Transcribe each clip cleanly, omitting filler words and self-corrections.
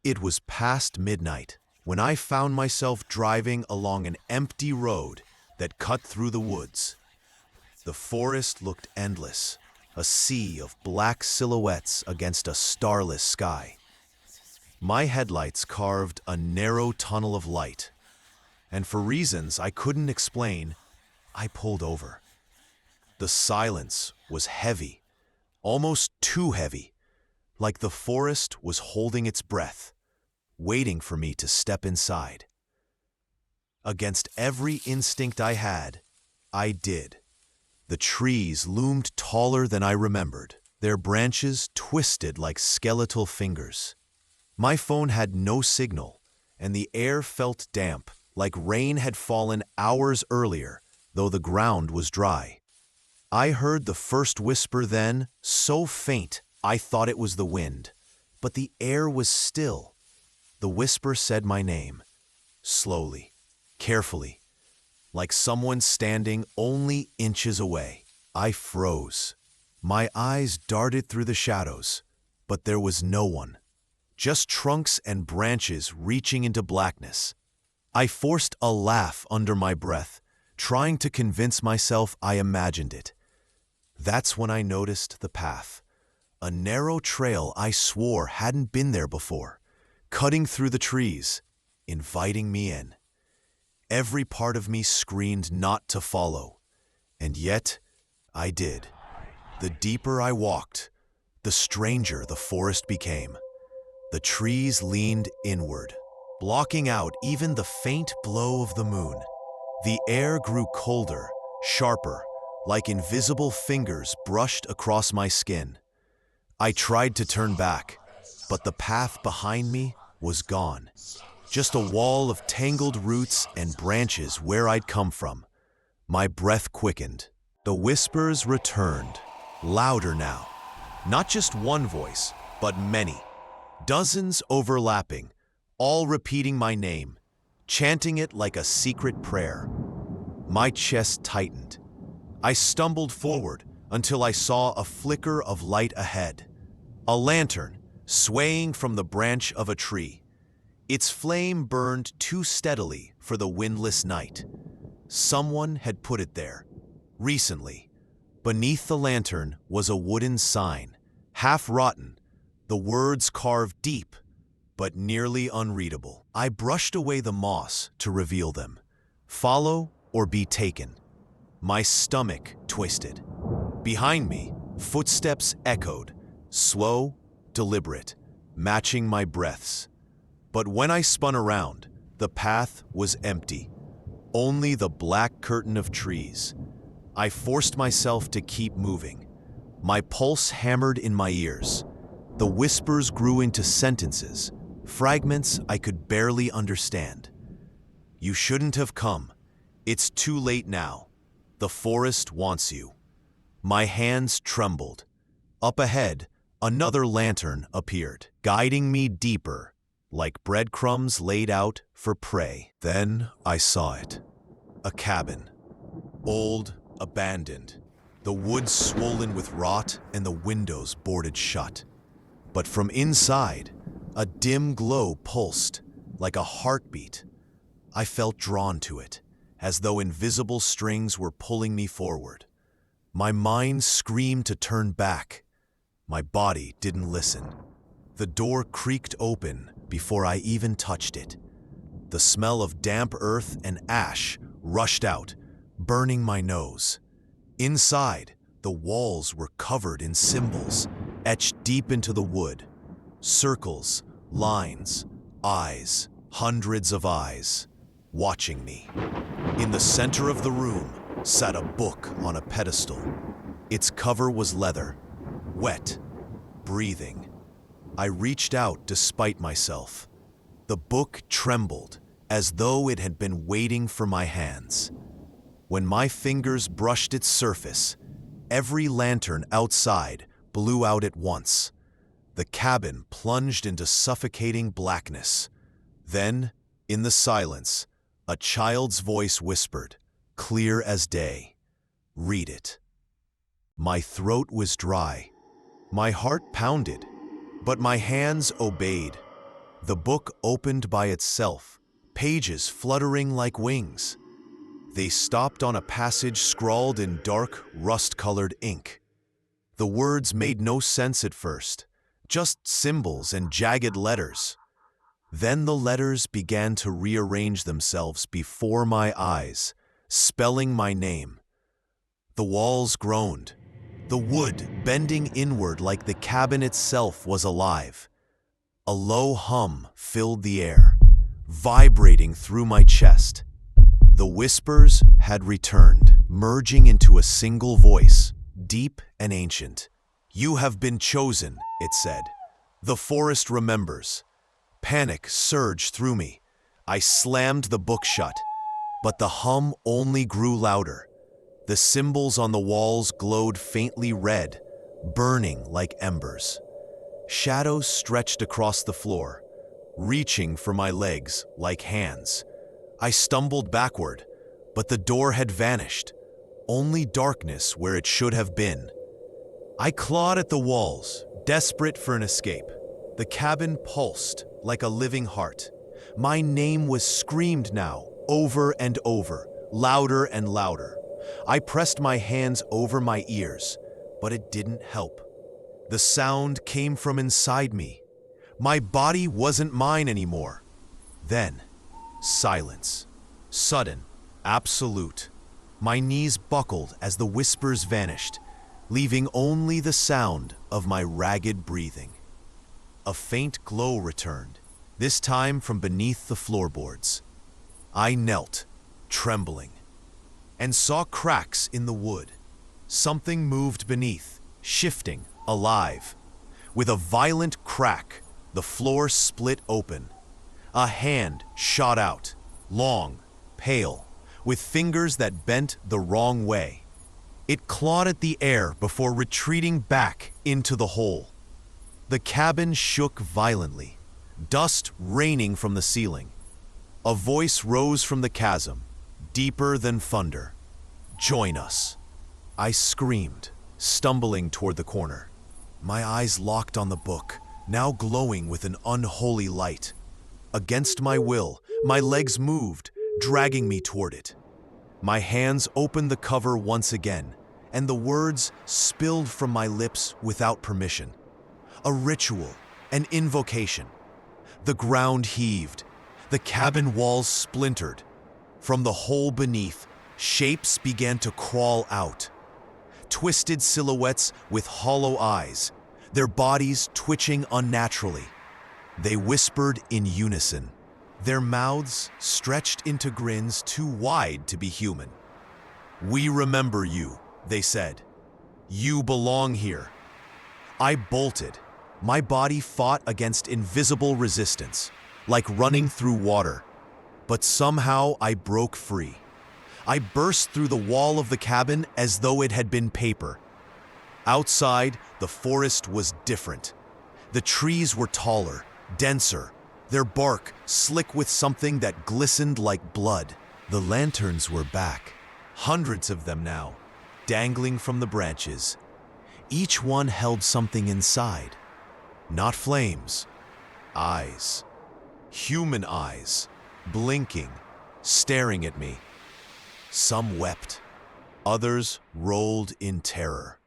It was past midnight when I found myself driving along an empty road that cut through the woods. The forest looked endless, a sea of black silhouettes against a starless sky. My headlights carved a narrow tunnel of light, and for reasons I couldn't explain, I pulled over. The silence was heavy, almost too heavy, like the forest was holding its breath, waiting for me to step inside. Against every instinct I had, I did. The trees loomed taller than I remembered, their branches twisted like skeletal fingers. My phone had no signal, and the air felt damp, like rain had fallen hours earlier, though the ground was dry. I heard the first whisper then, so faint I thought it was the wind, but the air was still. The whisper said my name, slowly, carefully, like someone standing only inches away. I froze. My eyes darted through the shadows, but there was no one, just trunks and branches reaching into blackness. I forced a laugh under my breath, trying to convince myself I imagined it. That's when I noticed the path, a narrow trail I swore hadn't been there before, cutting through the trees, inviting me in. Every part of me screamed not to follow, and yet I did. The deeper I walked, the stranger the forest became. The trees leaned inward, blocking out even the faint glow of the moon. The air grew colder, sharper, like invisible fingers brushed across my skin. I tried to turn back, but the path behind me was gone. Just a wall of tangled roots and branches where I'd come from. My breath quickened. The whispers returned, louder now. Not just one voice, but many. Dozens overlapping, all repeating my name, chanting it like a secret prayer. My chest tightened. I stumbled forward until I saw a flicker of light ahead. A lantern, swaying from the branch of a tree. Its flame burned too steadily for the windless night. Someone had put it there, recently. Beneath the lantern was a wooden sign, half rotten, the words carved deep, but nearly unreadable. I brushed away the moss to reveal them. Follow or be taken. My stomach twisted. Behind me, footsteps echoed, slow, deliberate, matching my breaths. But when I spun around, the path was empty. Only the black curtain of trees. I forced myself to keep moving. My pulse hammered in my ears. The whispers grew into sentences, fragments I could barely understand. You shouldn't have come. It's too late now. The forest wants you. My hands trembled. Up ahead, another lantern appeared, guiding me deeper, like breadcrumbs laid out for prey. Then I saw it. A cabin. Old, abandoned. The woods swollen with rot and the windows boarded shut. But from inside, a dim glow pulsed, like a heartbeat. I felt drawn to it, as though invisible strings were pulling me forward. My mind screamed to turn back. My body didn't listen. The door creaked open before I even touched it. The smell of damp earth and ash rushed out, burning my nose. Inside, the walls were covered in symbols, etched deep into the wood. Circles, lines, eyes, hundreds of eyes, watching me. In the center of the room sat a book on a pedestal. Its cover was leather, wet, breathing. I reached out despite myself. The book trembled, as though it had been waiting for my hands. When my fingers brushed its surface, every lantern outside blew out at once. The cabin plunged into suffocating blackness. Then, in the silence, a child's voice whispered, clear as day, "Read it." My throat was dry. My heart pounded, but my hands obeyed. The book opened by itself, pages fluttering like wings. They stopped on a passage scrawled in dark, rust-colored ink. The words made no sense at first, just symbols and jagged letters. Then the letters began to rearrange themselves before my eyes, spelling my name. The walls groaned, the wood bending inward like the cabin itself was alive. A low hum filled the air, vibrating through my chest. The whispers had returned, merging into a single voice, deep and ancient. "You have been chosen," it said. "The forest remembers." Panic surged through me. I slammed the book shut, but the hum only grew louder. The symbols on the walls glowed faintly red, burning like embers. Shadows stretched across the floor, reaching for my legs like hands. I stumbled backward, but the door had vanished, only darkness where it should have been. I clawed at the walls, desperate for an escape. The cabin pulsed like a living heart. My name was screamed now, over and over, louder and louder. I pressed my hands over my ears, but it didn't help. The sound came from inside me. My body wasn't mine anymore. Then, silence. Sudden, absolute. My knees buckled as the whispers vanished, leaving only the sound of my ragged breathing. A faint glow returned, this time from beneath the floorboards. I knelt, trembling, and saw cracks in the wood. Something moved beneath, shifting, alive. With a violent crack, the floor split open. A hand shot out, long, pale, with fingers that bent the wrong way. It clawed at the air before retreating back into the hole. The cabin shook violently, dust raining from the ceiling. A voice rose from the chasm, deeper than thunder. "Join us." I screamed, stumbling toward the corner. My eyes locked on the book, now glowing with an unholy light. Against my will, my legs moved, dragging me toward it. My hands opened the cover once again, and the words spilled from my lips without permission. A ritual, an invocation. The ground heaved. The cabin walls splintered. From the hole beneath, shapes began to crawl out. Twisted silhouettes with hollow eyes, their bodies twitching unnaturally. They whispered in unison, their mouths stretched into grins too wide to be human. "We remember you," they said. "You belong here." I bolted. My body fought against invisible resistance, like running through water. But somehow I broke free. I burst through the wall of the cabin as though it had been paper. Outside, the forest was different. The trees were taller, denser, their bark slick with something that glistened like blood. The lanterns were back, hundreds of them now, dangling from the branches. Each one held something inside. Not flames, eyes. Human eyes, blinking, staring at me. Some wept, others rolled in terror.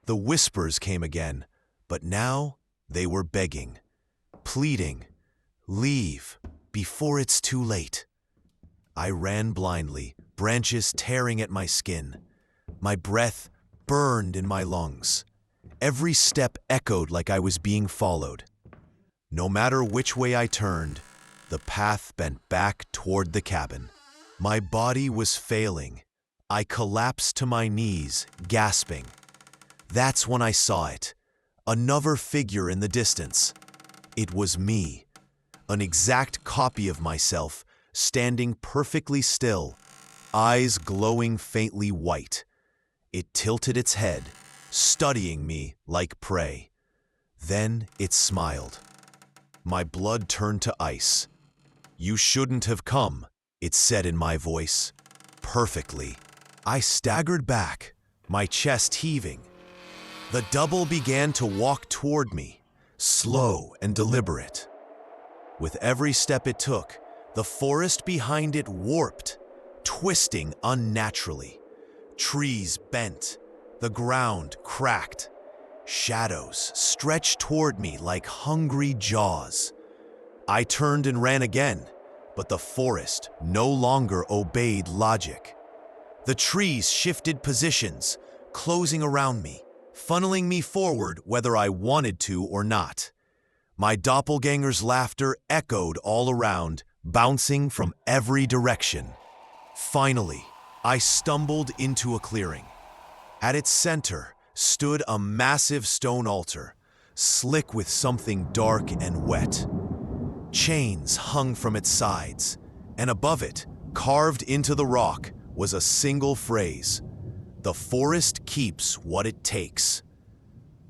The whispers came again, but now they were begging, pleading, "Leave, before it's too late." I ran blindly, branches tearing at my skin. My breath burned in my lungs. Every step echoed like I was being followed. No matter which way I turned, the path bent back toward the cabin. My body was failing. I collapsed to my knees, gasping. That's when I saw it. Another figure in the distance. It was me, an exact copy of myself, standing perfectly still, eyes glowing faintly white. It tilted its head, studying me like prey. Then it smiled. My blood turned to ice. "You shouldn't have come," it said in my voice. Perfectly. I staggered back, my chest heaving. The double began to walk toward me, slow and deliberate. With every step it took, the forest behind it warped, twisting unnaturally. Trees bent, the ground cracked. Shadows stretched toward me like hungry jaws. I turned and ran again, but the forest no longer obeyed logic. The trees shifted positions, closing around me, funneling me forward whether I wanted to or not. My doppelganger's laughter echoed all around, bouncing from every direction. Finally, I stumbled into a clearing. At its center stood a massive stone altar, slick with something dark and wet. Chains hung from its sides, and above it, carved into the rock, was a single phrase: "The forest keeps what it takes."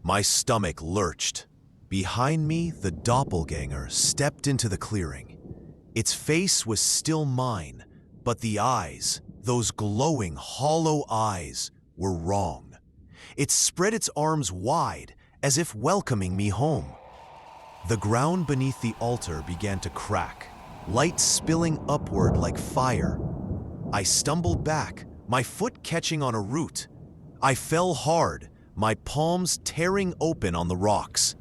My stomach lurched. Behind me, the doppelganger stepped into the clearing. Its face was still mine, but the eyes, those glowing, hollow eyes, were wrong. It spread its arms wide, as if welcoming me home. The ground beneath the altar began to crack, light spilling upward like fire. I stumbled back, my foot catching on a root. I fell hard, my palms tearing open on the rocks.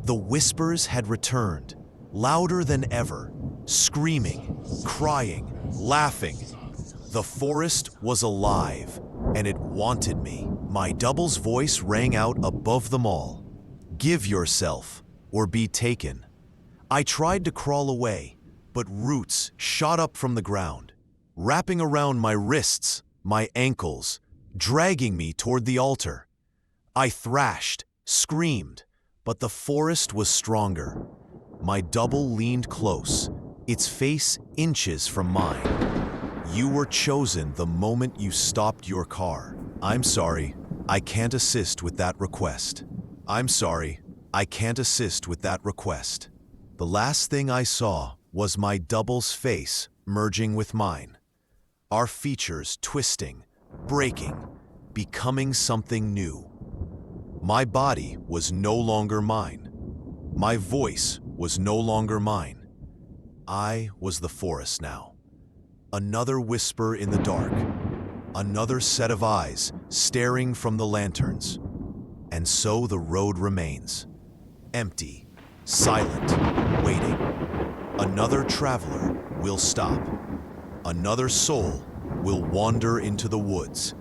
The whispers had returned, louder than ever, screaming, crying, laughing. The forest was alive, and it wanted me. My double's voice rang out above them all. "Give yourself, or be taken." I tried to crawl away, but roots shot up from the ground, wrapping around my wrists, my ankles, dragging me toward the altar. I thrashed, screamed, but the forest was stronger. My double leaned close, its face inches from mine. "You were chosen the moment you stopped your car. I'm sorry, I can't assist with that request. I'm sorry, I can't assist with that request." The last thing I saw was my double's face merging with mine. Our features twisting, breaking, becoming something new. My body was no longer mine. My voice was no longer mine. I was the forest now. Another whisper in the dark. Another set of eyes staring from the lanterns. And so the road remains. Empty, silent, waiting. Another traveler will stop. Another soul will wander into the woods,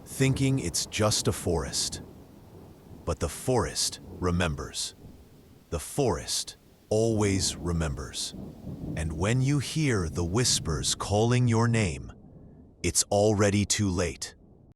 thinking it's just a forest. But the forest remembers. The forest always remembers. And when you hear the whispers calling your name, it's already too late.